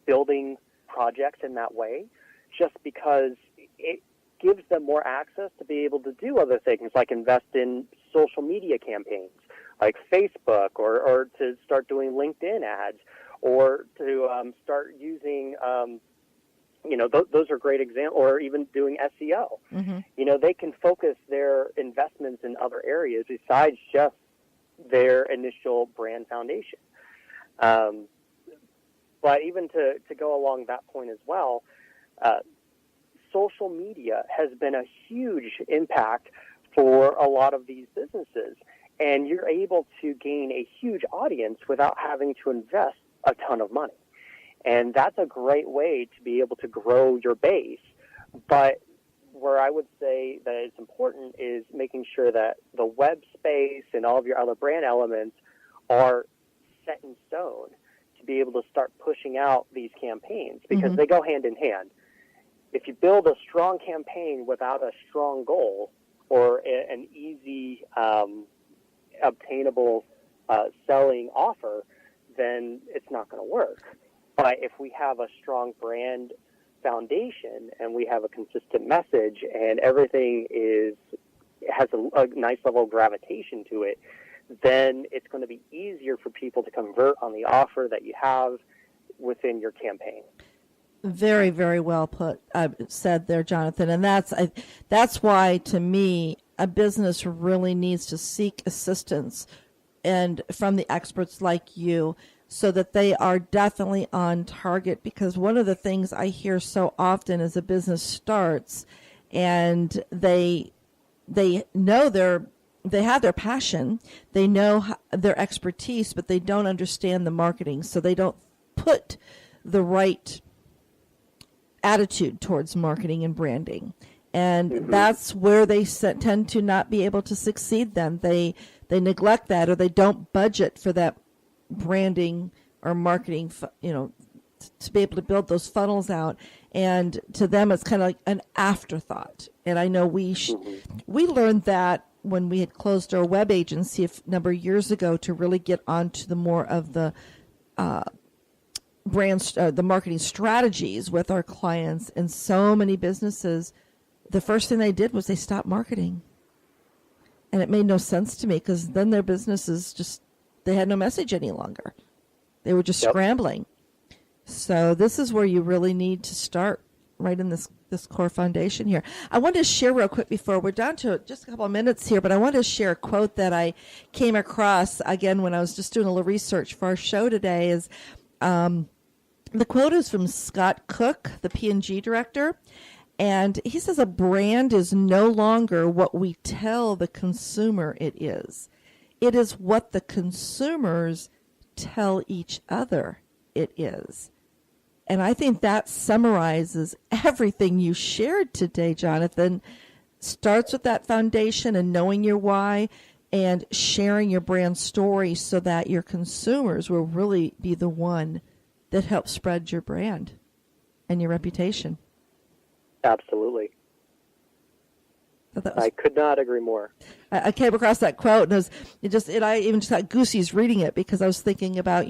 building projects in that way, just because it gives them more access to be able to do other things, like invest in social media campaigns, like Facebook, or to start doing LinkedIn ads, or to start using, those are great examples, or even doing SEO. Mm-hmm. They can focus their investments in other areas besides just their initial brand foundation. But even to go along that point as well, social media has been a huge impact for a lot of these businesses. And you're able to gain a huge audience without having to invest a ton of money. And that's a great way to be able to grow your base. But where I would say that it's important is making sure that the web space and all of your other brand elements are set in stone to be able to start pushing out these campaigns, because they go hand in hand. If you build a strong campaign without a strong goal or an easy obtainable selling offer, then it's not going to work. But if we have a strong brand foundation and we have a consistent message and everything has a nice level of gravitation to it, then it's going to be easier for people to convert on the offer that you have within your campaign. Very, very well said there, Jonathan. And that's why, to me, a business really needs to seek assistance and from the experts like you, so that they are definitely on target. Because one of the things I hear so often is a business starts and they know they have their passion, they know their expertise, but they don't understand the marketing. So they don't put the right attitude towards marketing and branding. And that's where they tend to not be able to succeed then. They neglect that, or they don't budget for that branding or marketing, to be able to build those funnels out. And to them, it's kind of like an afterthought. And I know we learned that when we had closed our web agency a number of years ago to really get onto the more of the the marketing strategies with our clients. And so many businesses, the first thing they did was they stopped marketing. And it made no sense to me, because then their businesses they had no message any longer. They were just scrambling. So this is where you really need to start, right in this core foundation here. I wanted to share real quick before we're down to just a couple of minutes here, but I wanted to share a quote that I came across, again, when I was just doing a little research for our show today. Is the quote is from Scott Cook, the P&G director. And he says, a brand is no longer what we tell the consumer it is. It is what the consumers tell each other it is. And I think that summarizes everything you shared today, Jonathan. Starts with that foundation and knowing your why and sharing your brand story, so that your consumers will really be the one that helps spread your brand and your reputation. Absolutely. I could not agree more. I came across that quote, and I even just got goosies reading it, because I was thinking about,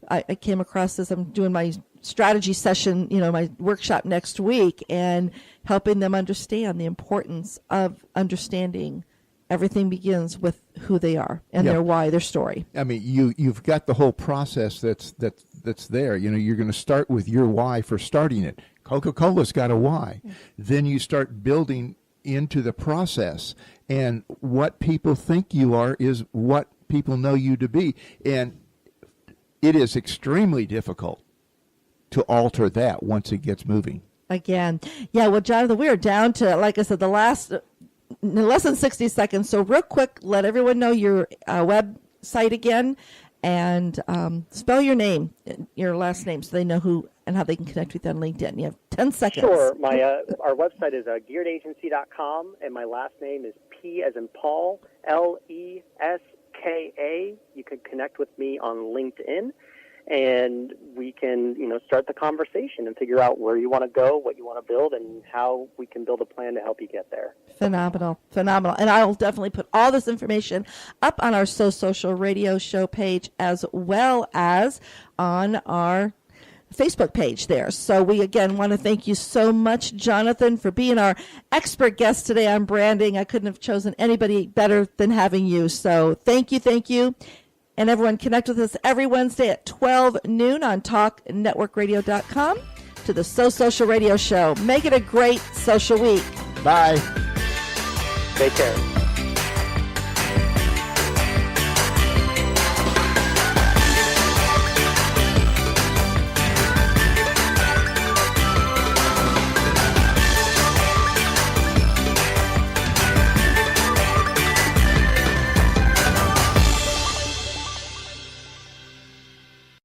I came across this. I'm doing my strategy session, my workshop next week, and helping them understand the importance of understanding everything begins with who they are and their why, their story. I mean, you've got the whole process that's there. You're going to start with your why for starting it. Coca-Cola's got a why. Then you start building into the process, and what people think you are is what people know you to be. And it is extremely difficult to alter that once it gets moving. Again. Yeah, well, Jonathan, we are down to, like I said, the less than 60 seconds. So real quick, let everyone know your website again, and spell your name, your last name, so they know who and how they can connect with you on LinkedIn. You have 10 seconds. Sure. Our website is gearedagency.com, and my last name is P as in Paul, Leska. You can connect with me on LinkedIn, and we can, start the conversation and figure out where you want to go, what you want to build, and how we can build a plan to help you get there. Phenomenal. And I'll definitely put all this information up on our So Social radio show page, as well as on our Facebook page there. So we, again, want to thank you so much, Jonathan, for being our expert guest today on branding. I couldn't have chosen anybody better than having you. So thank you, thank you. And everyone, connect with us every Wednesday at 12 noon on talknetworkradio.com to the So Social Radio Show. Make it a great social week. Bye. Take care.